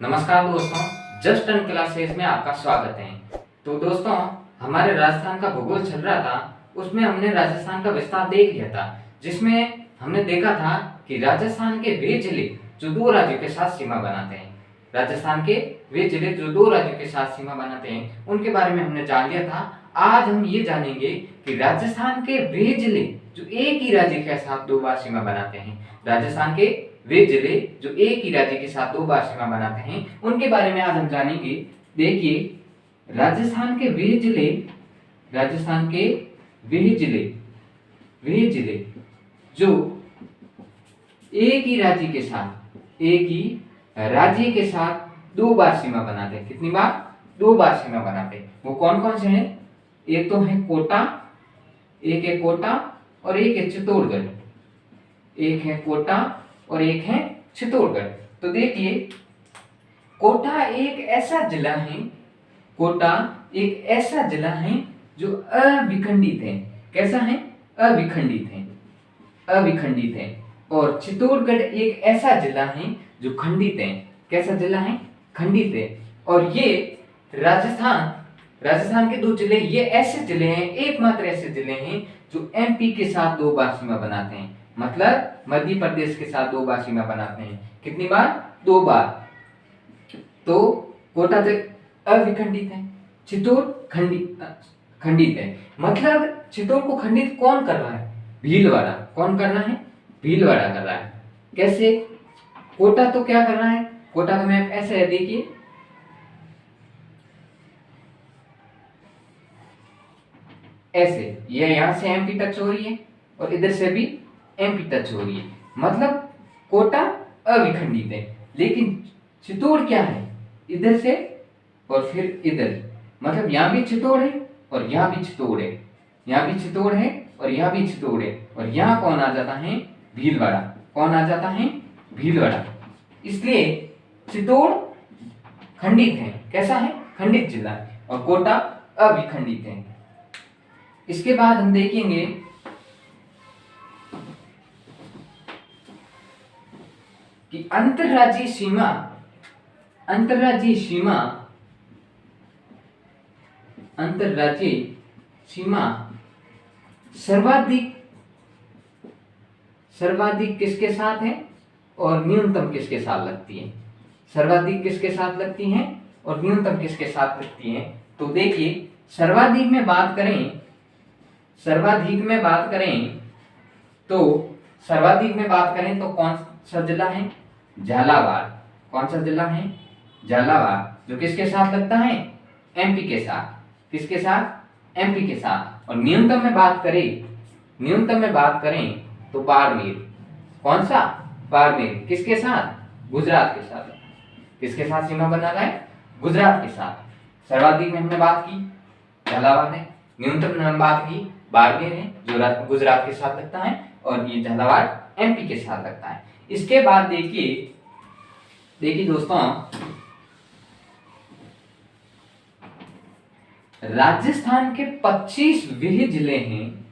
नमस्कार दोस्तों, just and classes में आपका स्वागत है। तो दोस्तों, हमारे राजस्थान का भूगोल चल रहा था, उसमें हमने राजस्थान का विस्तार देख लिया था, जिसमें हमने देखा था कि राजस्थान के वे जिले जो दो राज्यों के साथ सीमा बनाते हैं, राजस्थान के वे जिले जो दो राज्यों के साथ सीमा बनाते हैं, उनके बारे में हमने जान लिया था। आज हम ये जानेंगे कि राजस्थान के वे जिले जो एक ही राज्य के साथ दो बार सीमा बनाते हैं, राजस्थान के वे जिले जो एक ही राज्य के साथ दो बार सीमा बनाते हैं, उनके बारे में आज हम जानेंगे। देखिए, राजस्थान के वे जिले, राजस्थान के वे जिले जो एक ही राज्य के साथ, एक ही राज्य के साथ दो बार सीमा बनाते हैं। कितनी बार? दो बार सीमा बनाते हैं। वो कौन कौन से हैं? एक तो है कोटा, एक है कोटा और एक है चित्तौड़गढ़। एक है कोटा और एक है चित्तौड़गढ़। तो देखिए, कोटा एक ऐसा जिला है, कोटा एक ऐसा जिला है जो अविखंडित है। कैसा है? अविखंडित है, अविखंडित है। और चित्तौड़गढ़ एक ऐसा जिला है जो खंडित है। कैसा जिला है? खंडित है। और ये राजस्थान के दो जिले, ये ऐसे जिले हैं, एकमात्र ऐसे जिले हैं जो एमपी के साथ दो बार सीमा बनाते हैं। मतलब मध्य प्रदेश के साथ दो बार सीमा बनाते हैं। कितनी बार? दो बार। तो कोटा अविखंडित है, चित्तौड़ खंडित है। मतलब चित्तौड़ को खंडित कौन कर रहा है? भीलवाड़ा। कौन कर रहा है? भीलवाड़ा कर रहा है। कैसे? कोटा तो क्या कर रहा है? कोटा का मैप ऐसा है, देखिए, ऐसे। ये यहां से एमपी टच हो रही है और इधर से भी एमपी टच हो रही है। मतलब कोटा अविखंडित है। लेकिन चित्तौड़ क्या है? इधर से और फिर इधर। मतलब यहां भी चित्तौड़ है और यहां भी चित्तौड़ है, यहां भी चित्तौड़ है और यहां भी चित्तौड़ है। और यहां कौन आ जाता है? भीलवाड़ा। कौन आ जाता है? भीलवाड़ा। इसलिए चित्तौड़ खंडित है। कैसा है? खंडित जिला है। और कोटा अविखंडित है। इसके बाद हम देखेंगे कि अंतरराज्यीय सीमा सर्वाधिक किसके साथ है और न्यूनतम किसके साथ लगती है? सर्वाधिक किसके साथ लगती है और न्यूनतम किसके साथ लगती है? तो देखिए, सर्वाधिक में बात करें तो कौन सा जिला है? झालावाड़। कौन सा जिला है? झालावाड़। जो किसके साथ लगता है? एमपी के साथ। किसके साथ? एमपी के साथ। और न्यूनतम में बात करें तो बाड़मेर। कौन सा? बाड़मेर। किसके साथ? गुजरात के साथ। किसके साथ सीमा बना रहा है? गुजरात के साथ। सर्वाधिक में हमने बात की झालावाड़ है, न्यूनतम में हमने बात की बाड़मेर है जो गुजरात के साथ लगता है, और ये झालावाड़ एमपी के साथ लगता है। इसके बाद देखिए दोस्तों, राजस्थान के 25 वह जिले हैं,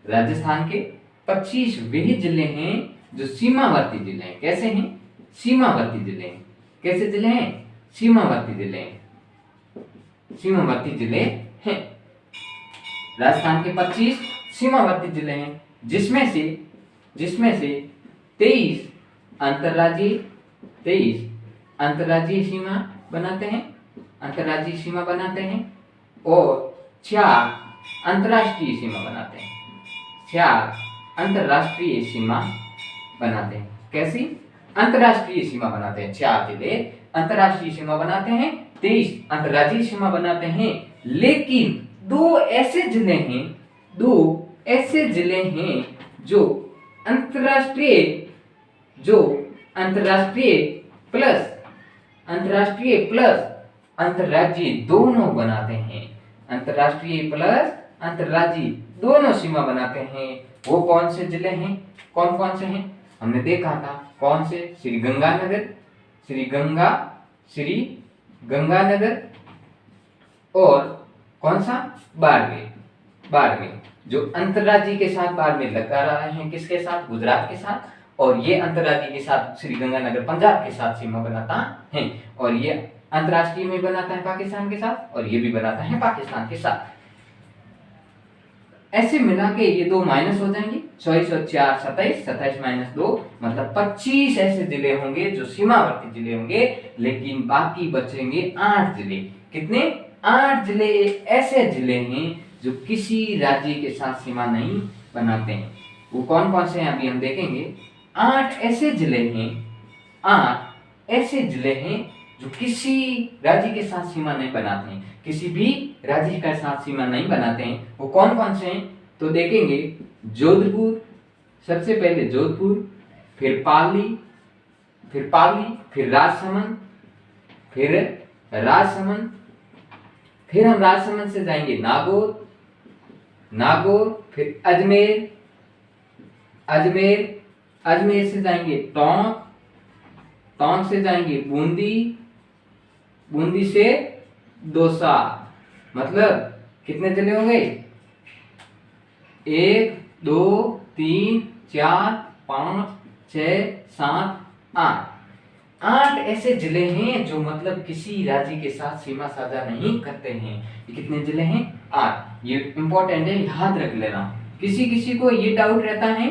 राजस्थान के 25 वह जिले हैं जो सीमावर्ती जिले हैं। कैसे हैं? सीमावर्ती जिले हैं। कैसे जिले हैं? सीमावर्ती जिले हैं। सीमावर्ती जिले हैं। राजस्थान के 25 सीमावर्ती जिले हैं, जिसमें से 23 अंतर्राज्यीय सीमा बनाते हैं और 4 अंतर्राष्ट्रीय सीमा बनाते हैं। 4 अंतर्राष्ट्रीय सीमा बनाते हैं। कैसी? अंतर्राष्ट्रीय सीमा बनाते हैं। 4 जिले अंतर्राष्ट्रीय सीमा बनाते हैं, 23 अंतर्राज्यीय सीमा बनाते हैं। लेकिन दो ऐसे जिले हैं जो अंतर्राष्ट्रीय प्लस अंतर्राज्यीय दोनों बनाते हैं। अंतर्राष्ट्रीय प्लस अंतर्राज्यीय दोनों सीमा बनाते हैं। वो कौन से जिले हैं? कौन से हैं? हमने देखा था। कौन से? श्री गंगानगर और कौन सा? बाड़मेर। जो अंतर्राज्यीय के साथ बाड़मेर लगा रहा है। किसके साथ? गुजरात के साथ। और ये अंतर्राज्यीय के साथ श्रीगंगानगर पंजाब के साथ सीमा बनाता है, और ये अंतर्राष्ट्रीय में बनाता है पाकिस्तान के साथ, और ये भी बनाता है पाकिस्तान के साथ। ऐसे मिला के ये 2 माइनस हो जाएंगे, 24 और 4 27, 27 माइनस 2 मतलब 25 ऐसे जिले होंगे जो सीमावर्ती जिले होंगे, लेकिन बाकी बचेंगे 8 जिले। कितने? 8 जिले ऐसे जिले हैं जो किसी राज्य के साथ सीमा नहीं बनाते हैं। वो कौन कौन से हैं अभी हम देखेंगे। 8 ऐसे जिले हैं, 8 ऐसे जिले हैं जो किसी राज्य के साथ सीमा नहीं बनाते हैं, किसी भी राज्य के साथ सीमा नहीं बनाते हैं। वो कौन कौन से हैं तो देखेंगे। जोधपुर, सबसे पहले जोधपुर, फिर पाली, फिर राजसमंद, फिर हम राजसमंद से जाएंगे नागौर, फिर अजमेर से जाएंगे टोंक से जाएंगे बूंदी से दौसा। मतलब कितने जिले हो गए? 1 2 3 4 5 6 7 8 8 ऐसे जिले हैं जो मतलब किसी राज्य के साथ सीमा साझा नहीं करते हैं। ये कितने जिले हैं? 8। ये इंपॉर्टेंट है, याद रख लेना। किसी को ये डाउट रहता है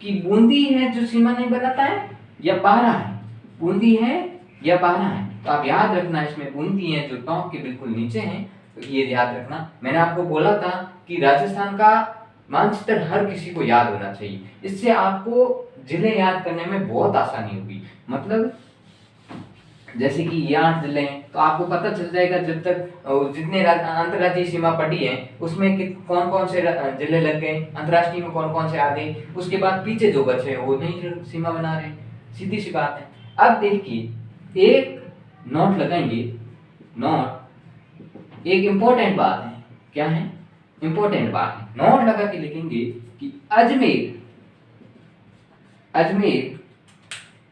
कि बूंदी है जो सीमा नहीं बनाता है या बारा है, बूंदी है या बारा है, तो आप याद रखना इसमें बूंदी है जो टोंक के बिल्कुल नीचे है, तो ये याद रखना। मैंने आपको बोला था कि राजस्थान का मानचित्र हर किसी को याद होना चाहिए, इससे आपको जिले याद करने में बहुत आसानी होगी। मतलब जैसे कि ये 8 जिले हैं तो आपको पता चल जाएगा जब तक जितने अंतर्राज्यीय सीमा पड़ी है उसमें कौन कौन से जिले लग गए, अंतर्राष्ट्रीय में कौन कौन से आ गए, उसके बाद पीछे जो बचे हैं वो नहीं सीमा बना रहे, सीधी सी बात है। अब देखिए एक नोट लगाएंगे, नोट एक इंपॉर्टेंट बात है। क्या है? इंपॉर्टेंट बात है। नोट लगा के लिखेंगे कि अजमेर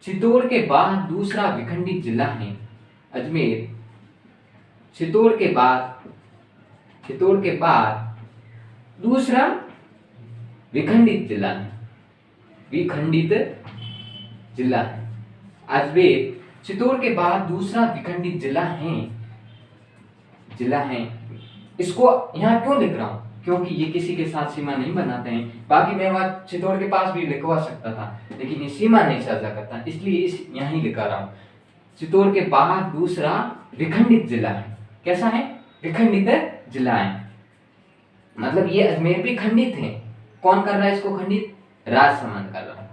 चित्तौड़ के बाद दूसरा विखंडित जिला है। अजमेर चित्तौड़ के बाद दूसरा विखंडित जिला है, अजमेर चित्तौड़ के बाद दूसरा विखंडित जिला है। इसको यहाँ क्यों लिख रहा हूं? क्योंकि ये किसी के साथ सीमा नहीं बनाते हैं। बाकी मैं वहां चित्तौड़ के पास भी लिखवा सकता था, लेकिन ये सीमा नहीं साझा करता, इसलिए इस यहीं लिखा रहा हूं। चित्तौड़ के बाद दूसरा विखंडित जिला है। कैसा है? विखंडित जिला है। मतलब ये अजमेर भी खंडित है। कौन कर रहा है इसको खंडित? राजसमंद कर रहा है।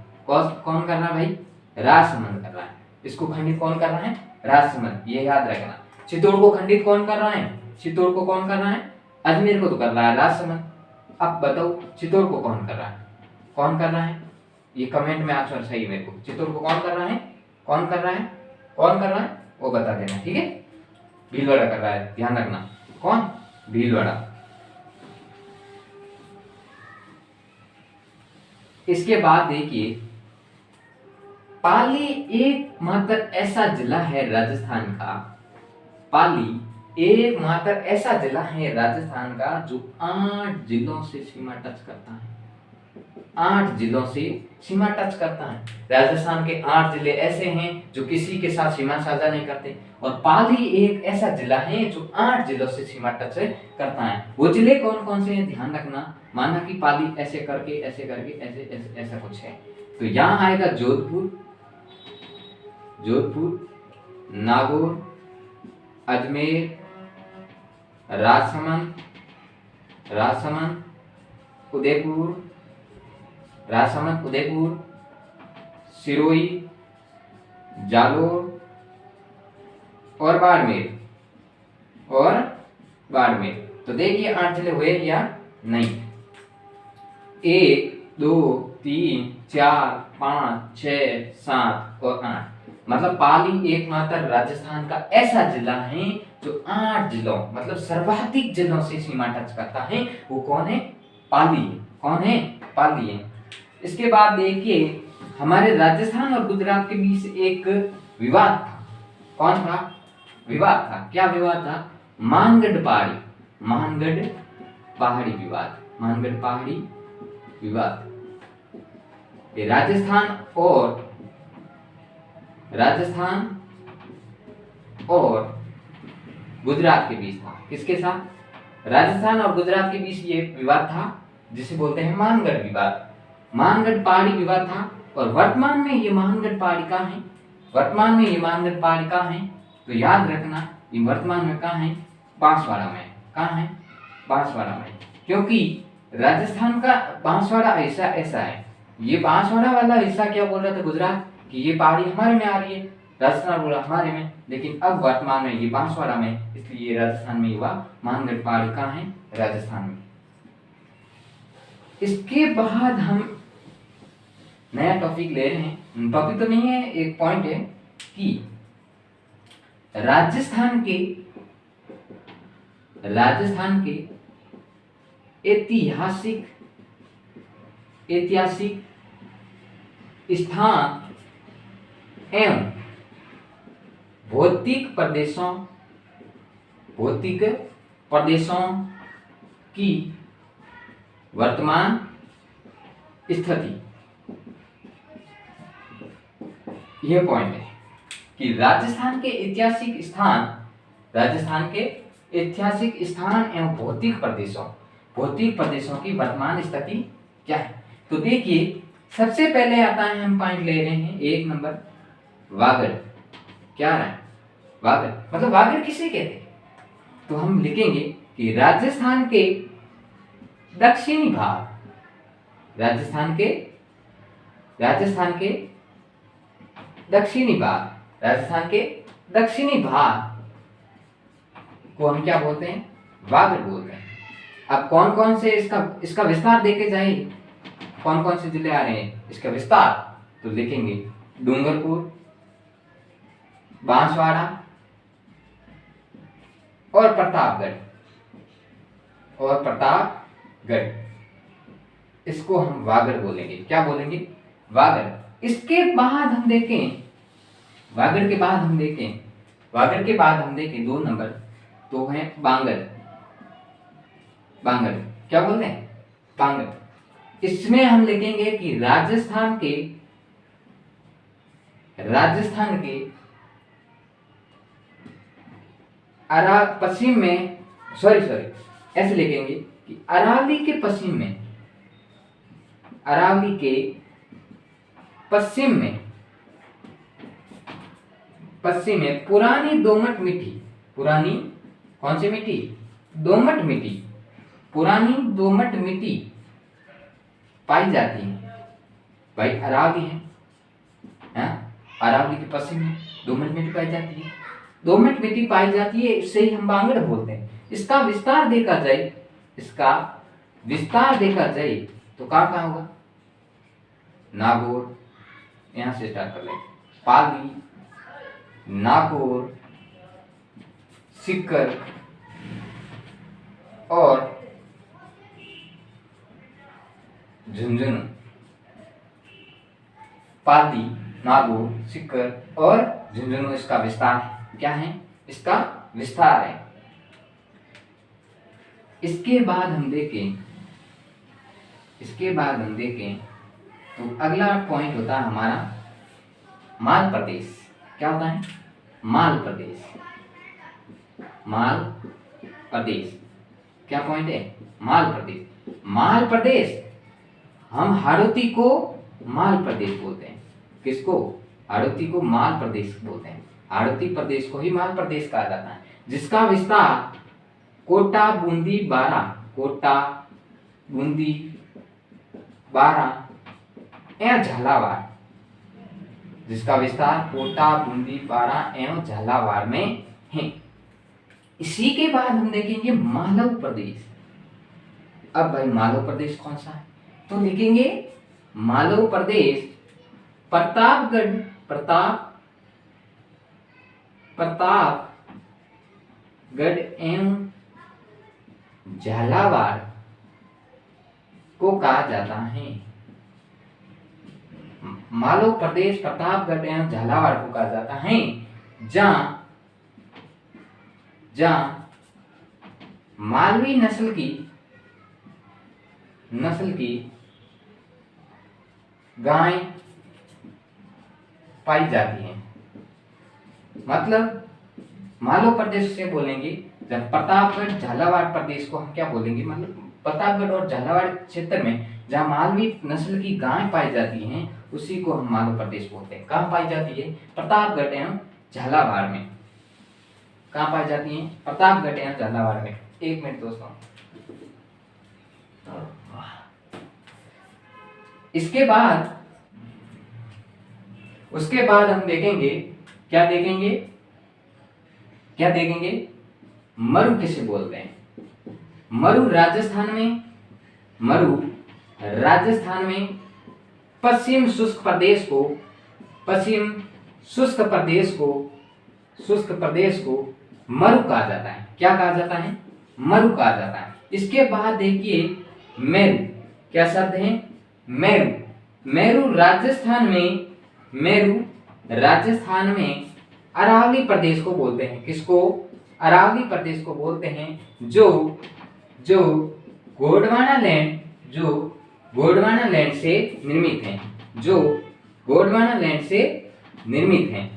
कौन कर रहा है भाई? राजसमंद कर रहा है। इसको खंडित कौन कर रहा है? राजसमंद। ये याद रखना। चित्तौड़ को खंडित कौन कर रहा है? चित्तौड़ को कौन कर रहा है? अजमेर को तो कर रहा है राजसमंद। अब बताओ चित्तौड़ को कौन कर रहा है? कौन कर रहा है? ये कमेंट में आंसर सही मेरे को। चित्तौड़ को कौन कर रहा है? कौन कर रहा है वो बता देना, ठीक है? भीलवाड़ा कर रहा है, ध्यान रखना। कौन? भीलवाड़ा। इसके बाद देखिए पाली एकमात्र ऐसा जिला है राजस्थान का, पाली एकमात्र ऐसा जिला है राजस्थान का जो 8 जिलों से सीमा टच करता है। 8 जिलों से सीमा टच करता है। राजस्थान के 8 जिले ऐसे हैं जो किसी के साथ सीमा साझा नहीं करते, और पाली एक ऐसा जिला है जो 8 जिलों से सीमा टच करता है। वो जिले कौन कौन से हैं ध्यान रखना। माना कि पाली ऐसे करके ऐसे ऐसा कुछ है, तो यहाँ आएगा जोधपुर, नागौर, अजमेर, राजसमंद, उदयपुर, सिरोही, जालोर और बाड़मेर। तो देखिए 8 जिले हुए या नहीं? 1 2 3 4 5 6 7 और 8। मतलब पाली एकमात्र राजस्थान का ऐसा जिला है जो 8 जिलों मतलब सर्वाधिक जिलों से सीमा टच करता है। वो कौन है? पाली। कौन है? पाली है। इसके बाद देखिए हमारे राजस्थान और गुजरात के बीच एक विवाद था। कौन था? विवाद था। क्या विवाद था? मानगढ़ पहाड़ी विवाद। ये राजस्थान और गुजरात के बीच था। किसके साथ? राजस्थान और गुजरात के बीच ये विवाद था जिसे बोलते हैं मानगढ़ विवाद। मानगढ़ पहाड़ी विवाद था। और वर्तमान में ये मानगढ़ पहाड़ी कहाँ है? वर्तमान में ये मानगढ़ पहाड़ी कहाँ है? तो याद रखना ये वर्तमान में कहाँ है? बांसवाड़ा में। कहाँ है? बांसवाड़ा में। क्योंकि राजस्थान का बांसवाड़ा हिस्सा ऐसा है, ये बांसवाड़ा वाला हिस्सा क्या बोल रहा था गुजरात कि ये पहाड़ी हमारे में आ रही है, राजस्थान बोला हमारे में, लेकिन अब वर्तमान में ये बांसवाड़ा में, इसलिए ये राजस्थान में युवा मानगढ़ पहाड़ी कहाँ है? राजस्थान में। इसके बाद हम नया टॉपिक ले रहे हैं, टॉपिक तो नहीं है, एक पॉइंट है कि राजस्थान के ऐतिहासिक स्थान एवं भौतिक प्रदेशों की वर्तमान स्थिति। यह पॉइंट है कि राजस्थान के ऐतिहासिक स्थान एवं भौतिक प्रदेशों की वर्तमान स्थिति क्या है। तो देखिए सबसे पहले आता है, हम पॉइंट ले रहे हैं 1 नंबर वागड़। क्या रहा है? वागड़ मतलब वागड़ किसे कहते हैं? तो हम लिखेंगे कि राजस्थान के दक्षिणी भाग को हम क्या बोलते हैं? वागड़ बोलते हैं। अब कौन कौन से इसका विस्तार देखे जाए, कौन कौन से जिले आ रहे हैं इसका विस्तार, तो लिखेंगे डूंगरपुर, बांसवाड़ा और प्रतापगढ़। इसको हम वागड़ बोलेंगे। क्या बोलेंगे? वागड़। इसके बाद हम देखें, वागड़ के बाद हम देखें 2 नंबर, तो है बांगड़। क्या बोलते हैं? बांगड़। इसमें हम लिखेंगे कि राजस्थान के पश्चिम में, ऐसे लिखेंगे कि अरावली के पश्चिम में पुरानी दोमट मिट्टी, पुरानी कौन सी मिट्टी? दोमट मिट्टी, पुरानी दोमट मिट्टी पाई जाती है। भाई अरावली है, अरावली के पश्चिम में दोमट मिट्टी पाई जाती है। दोमट मिट्टी पाई जाती है, इससे ही हम बांगड़ बोलते हैं। इसका विस्तार देखा जाए तो कहाँ होगा? नागौर, यहां से स्टार्ट कर ले, पाली, नागौर, सीकर और झुंझुनू। पाली, नागौर, सीकर और झुंझुनू इसका विस्तार क्या है? इसका विस्तार है। इसके बाद हम देखें तो अगला पॉइंट होता है हमारा माल प्रदेश। क्या होता है? माल प्रदेश। क्या पॉइंट है? माल प्रदेश। हम हाड़ौती को माल प्रदेश बोलते हैं। किसको? हाड़ौती को माल प्रदेश बोलते हैं। हाड़ौती प्रदेश को ही माल प्रदेश कहा जाता है, जिसका विस्तार कोटा, बूंदी, बारा एवं झालावाड़, जिसका विस्तार कोटा, बूंदी, बारा एवं झालावाड़ में है। इसी के बाद हम देखेंगे मालव प्रदेश। अब भाई मालव प्रदेश कौन सा है? तो लिखेंगे मालव प्रदेश प्रतापगढ़ एवं झालावाड़ को कहा जाता है। मालव प्रदेश प्रतापगढ़ एवं झालावाड़ को कहा जाता है, जहां मालवी नस्ल की गाय पाई जाती हैं। मतलब मालवा प्रदेश से बोलेंगे, जब प्रतापगढ़ झालावाड़ प्रदेश को हम क्या बोलेंगे, मतलब प्रतापगढ़ और झालावाड़ क्षेत्र में जहाँ मालवी नस्ल की गाय पाई जाती हैं उसी को हम मालवा प्रदेश बोलते हैं। कहाँ पाई जाती है? प्रतापगढ़ एवं झालावाड़ में। कहाँ पाई जाती हैं? प्रतापगढ़ एवं झालावाड़ में। एक मिनट दोस्तों। उसके बाद हम देखेंगे, क्या देखेंगे मरु किसे बोलते हैं। मरु राजस्थान में पश्चिम शुष्क प्रदेश को मरु कहा जाता है। क्या कहा जाता है? मरु कहा जाता है। इसके बाद देखिए मेरु, क्या शब्द है? मेरु। मेरु राजस्थान में अरावली प्रदेश को बोलते हैं। किसको? अरावली प्रदेश को बोलते हैं, जो गोंडवाना लैंड से निर्मित हैं। गोंडवाना लैंड से निर्मित हैं।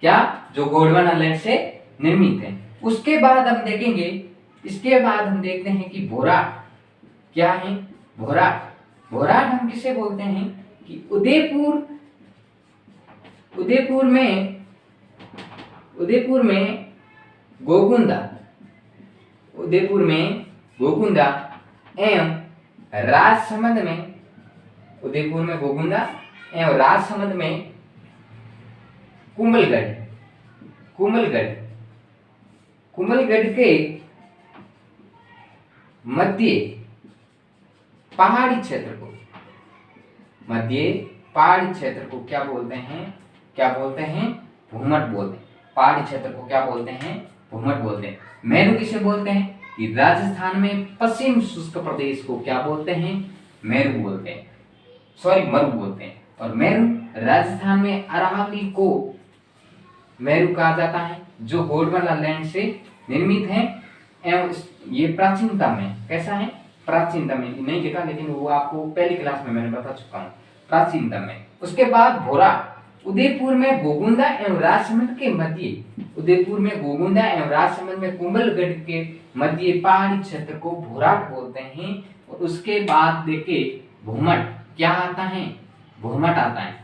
क्या? जो गोंडवाना लैंड से निर्मित हैं। उसके बाद हम देखेंगे, इसके बाद हम देखते हैं कि भोराट क्या है? भोराट हम किसे बोलते हैं कि उदयपुर में गोगुंदा एवं राजसमंद में कुंभलगढ़ के मध्य पहाड़ी क्षेत्र को क्या बोलते हैं? भूमट बोलते हैं। पहाड़ी क्षेत्र को क्या बोलते हैं? भूमट बोलते हैं। मेरु किसे बोलते हैं कि राजस्थान में पश्चिम शुष्क प्रदेश को क्या बोलते हैं? मरु बोलते हैं। और मेरु राजस्थान में अरावली को मेरु कहा जाता है, जो गोंडवाना लैंड से निर्मित है एवं ये प्राचीनता में कैसा है? प्राचीनता में नहीं लिखा, लेकिन वो आपको पहली क्लास में मैंने बता चुका हूँ, प्राचीनता में। उसके बाद भोराट उदयपुर में गोगुंदा एवं राजसमंद में कुंभलगढ़ के मध्य पहाड़ी क्षेत्र को भोराट बोलते हैं। और उसके बाद देखिए भूमट क्या आता है? भूमट आता है।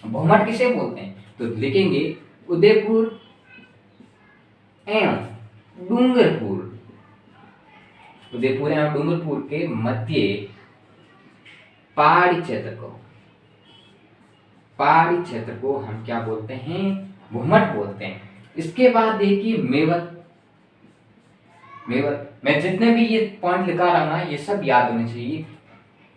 भूमट किसे बोलते हैं? तो लिखेंगे उदयपुर एवं डूंगरपुर के मध्य पहाड़ी क्षेत्र को हम क्या बोलते हैं? भूमट बोलते हैं। इसके बाद देखिए मेवत। मैं जितने भी ये पॉइंट लिखा रहा हूं ना, ये सब याद होने चाहिए।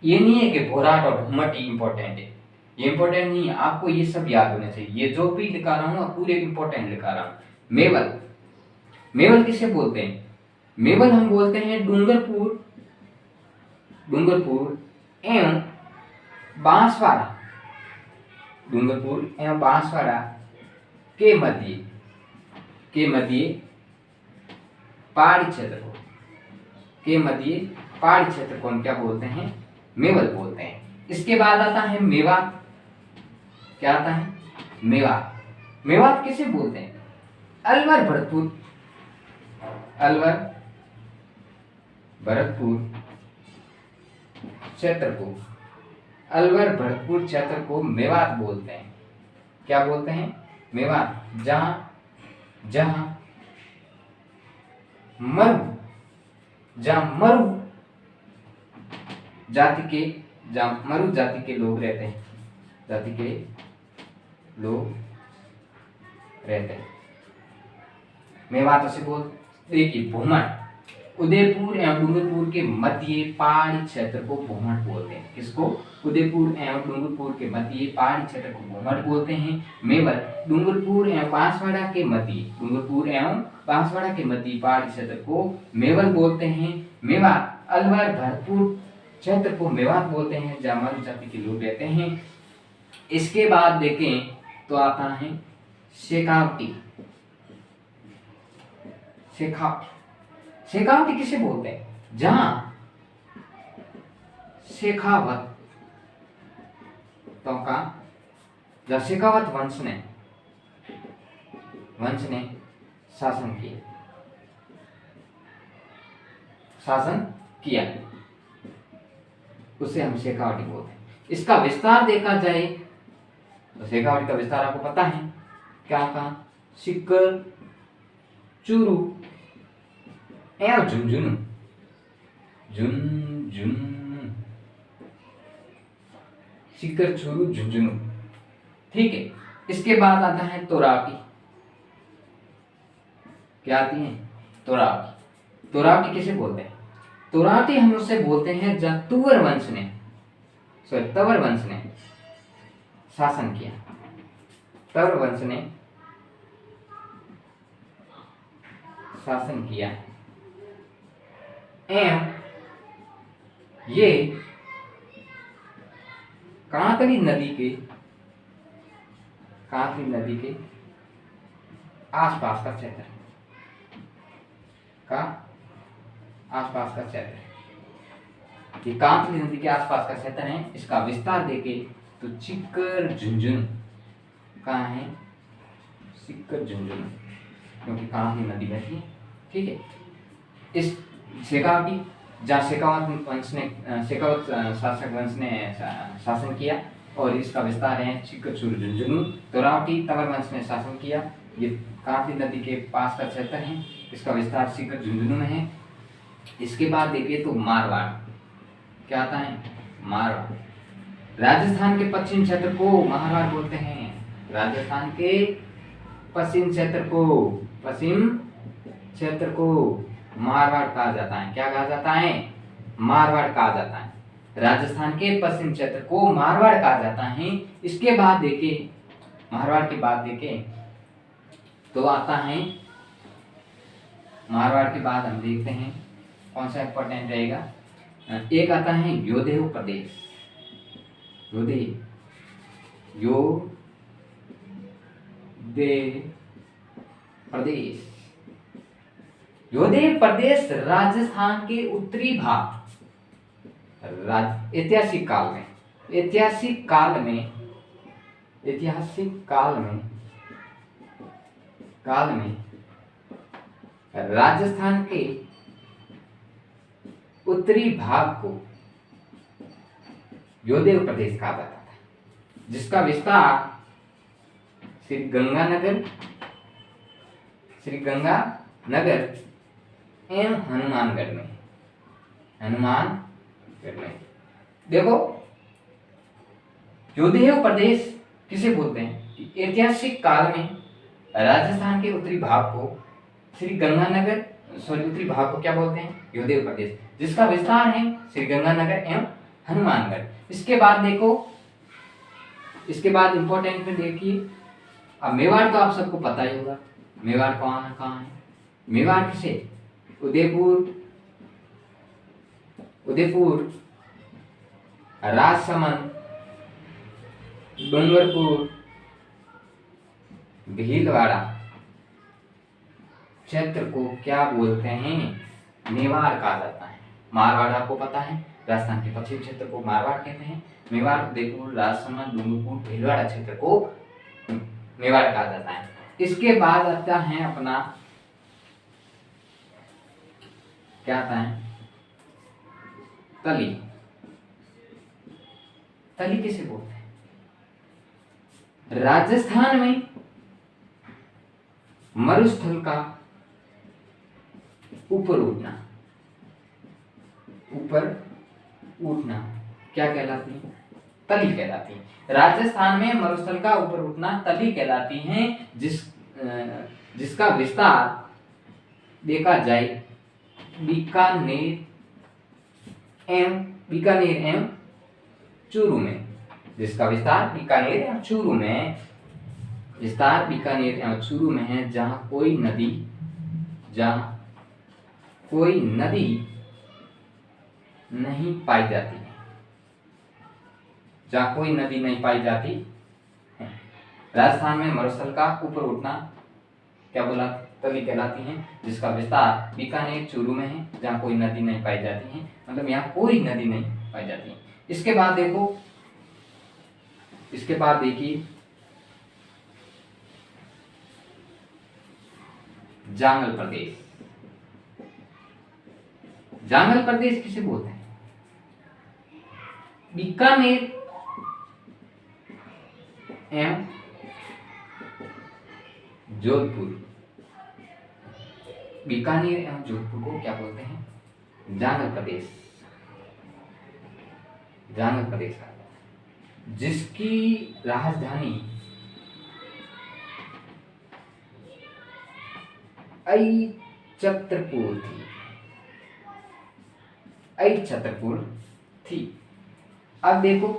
ये नहीं है कि भोराट और भूमट ही इंपॉर्टेंट है, ये इंपॉर्टेंट नहीं है, आपको ये सब याद होने चाहिए। ये जो भी लिखा रहा हूँ पूरे इंपॉर्टेंट लिखा रहा हूँ। मेवल किसे बोलते हैं? मेवल हम बोलते हैं डूंगरपुर एवं बांसवाड़ा के मध्य पहाड़ी क्षेत्र को हम क्या बोलते हैं? मेवल बोलते हैं। इसके बाद आता है मेवात। क्या आता है? मेवात किसे बोलते हैं? अलवर भरतपुर क्षेत्र को मेवात बोलते हैं। क्या बोलते हैं? मेवात। जहां मरु जाति के लोग रहते हैं। मेवात से बोल। देखिए भूमट उदयपुर एवं डूंगरपुर के मध्य पहाड़ी क्षेत्र को भूमट बोलते हैं। किसको? उदयपुर एवं डूंगरपुर के मध्य पहाड़ी क्षेत्र को भूमट बोलते हैं। मेवल डूंगरपुर एवं बांसवाड़ा के मध्य पहाड़ी क्षेत्र को मेवल बोलते हैं। मेवात अलवर भरतपुर क्षेत्र को मेवात बोलते हैं, जहाँ मरु जाति के लोग रहते हैं। इसके बाद देखें तो आता है शेखावटी किसे बोलते हैं? जहां शेखावत तो का जब शेखावत वंश ने शासन किया उसे हम शेखावटी बोलते हैं। इसका विस्तार देखा जाए तो शेखावटी का विस्तार आपको पता है क्या का, सिक्कर चूरू एवं झुंझुनू, सिक्कर चूरू झुंझुनू। ठीक है, इसके बाद आता है तोरावटी। क्या आती है? तोरावटी। तोरावटी किसे बोलते हैं? तोरावटी हम उससे बोलते हैं जब तवर वंश ने शासन किया। तवर वंश ने शासन किया एवं ये कांकरी नदी के आसपास का क्षेत्र है। ये कांकरी नदी के आसपास का क्षेत्र है। इसका विस्तार देखे तो सिक्कर झुंझुनू कहाँ है? सिक्कर झुंझुनू, क्योंकि कांकरी नदी बहती है। ठीक है, इस शेखावटी जहाँ शेखावत शासक वंश ने शासन किया और इसका विस्तार है सिक्कर चूरू झुंझुनू। तोरावटी तवर वंश ने शासन किया, ये कांकरी नदी के पास का क्षेत्र है। इसका विस्तार सिक्कर झुंझुनू में है। इसके बाद देखिए तो मारवाड़। क्या आता है? मारवाड़। राजस्थान के पश्चिम क्षेत्र को मारवाड़ बोलते हैं। राजस्थान के पश्चिम क्षेत्र को मारवाड़ कहा जाता है। क्या कहा जाता है? मारवाड़ कहा जाता है। राजस्थान के पश्चिम क्षेत्र को मारवाड़ कहा जाता है। इसके बाद देखिए, मारवाड़ के बाद देखिए तो आता है, मारवाड़ के बाद हम देखते हैं कौन सा इंपॉर्टेंट रहेगा। एक आता है योधेय प्रदेश। योधेय प्रदेश राजस्थान के उत्तरी भाग ऐतिहासिक काल में राजस्थान के उत्तरी भाग को योधेय प्रदेश कहा जाता था, जिसका विस्तार श्री गंगानगर एवं हनुमानगढ़ में। देखो, योधेय प्रदेश किसे बोलते हैं कि ऐतिहासिक काल में राजस्थान के उत्तरी भाग को उत्तरी भाग को क्या बोलते हैं? योधेय प्रदेश, जिसका विस्तार है श्री गंगानगर एवं हनुमानगढ़। इसके बाद इंपॉर्टेंट में देखिए, अब मेवाड़ तो आप सबको पता ही होगा। मेवाड़ कहाँ है? मेवाड़ किसे? उदयपुर, राजसमंद, डूंगरपुर, भीलवाड़ा क्षेत्र को क्या बोलते हैं? मेवाड़ कहा जाता है। मारवाड़ आपको पता है, राजस्थान के पश्चिम क्षेत्र को मारवाड़ कहते हैं। मेवाड़, उदयपुर, राजसमंद, डूंगरपुर, भीलवाड़ा क्षेत्र को मेवाड़ कहा जाता है। इसके बाद आता है अपना, क्या आता है? तली किसे बोलते हैं? राजस्थान में मरुस्थल का ऊपर उठना क्या कहलाती है? तली कहलाती है। राजस्थान में मरुस्थल का ऊपर उठना तली कहलाती है, जिसका विस्तार देखा जाए बीकानेर एवं चूरू में। जिसका विस्तार बीकानेर एवं चूरू में है, जहाँ कोई नदी नहीं पाई जाती है। राजस्थान में मरुस्थल का ऊपर उठना क्या बोला? तली कहलाती है, जिसका विस्तार बीकानेर चूरू में है, जहाँ कोई नदी नहीं पाई जाती है। मतलब यहाँ कोई नदी नहीं पाई जाती है। इसके बाद देखो इसके बाद देखिए जांगल प्रदेश। जांगल प्रदेश किसे बोलते हैं? बीकानेर एवं जोधपुर। बीकानेर एवं जोधपुर को क्या बोलते हैं? जांगल प्रदेश। जांगल प्रदेश का जिसकी राजधानी छतरपुर थी। छतरपुर थी। अब देखो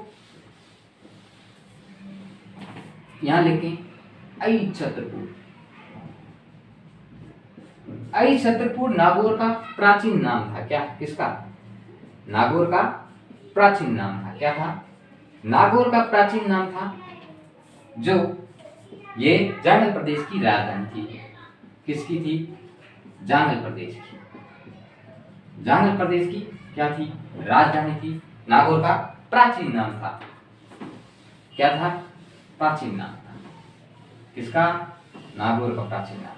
यहां लिखें छतरपुर। छतरपुर नागौर का प्राचीन नाम था। क्या? किसका? नागौर का प्राचीन नाम था। क्या था? नागौर का प्राचीन नाम था, जो ये जांगल प्रदेश की राजधानी थी। किसकी थी? जांगल प्रदेश की। जांगल प्रदेश की क्या थी? राजधानी थी। नागौर का प्राचीन नाम था। क्या था? प्राचीन नाम था। किसका? नागौर का प्राचीन नाम था।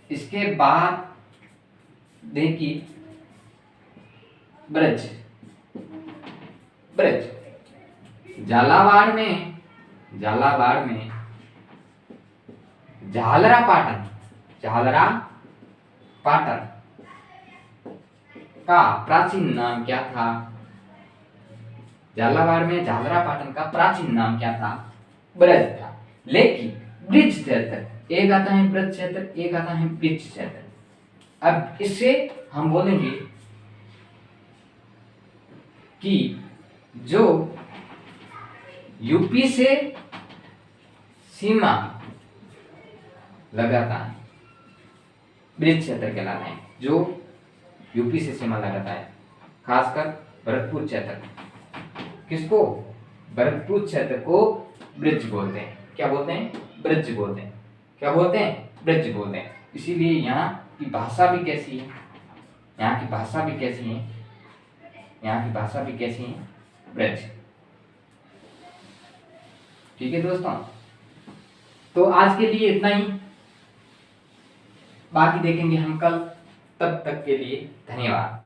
इसके बाद देखिए ब्रज। ब्रज झालावाड़ में झालरा पाटन का प्राचीन नाम क्या था? झालावाड़ में झालरा पाटन का प्राचीन नाम क्या था? ब्रज था। लेकिन ब्रिज क्षेत्र, एक आता है ब्रज क्षेत्र, एक आता है ब्रिज क्षेत्र। अब इससे हम बोलेंगे कि जो यूपी से सीमा लगाता है ब्रिज क्षेत्र कहलाता है। जो यूपी से सीमा लगाता है, खासकर भरतपुर क्षेत्र। किसको? भरतपुर क्षेत्र को ब्रिज बोलते हैं। क्या बोलते हैं? ब्रिज बोलते हैं। क्या बोलते हैं? ब्रिज बोलते हैं। इसीलिए यहाँ की भाषा भी कैसी है? यहाँ की भाषा भी कैसी है? यहाँ की भाषा भी कैसी है? ब्रज। ठीक है दोस्तों, तो आज के लिए इतना ही। बाकी देखेंगे हम कल। तब तक के लिए धन्यवाद।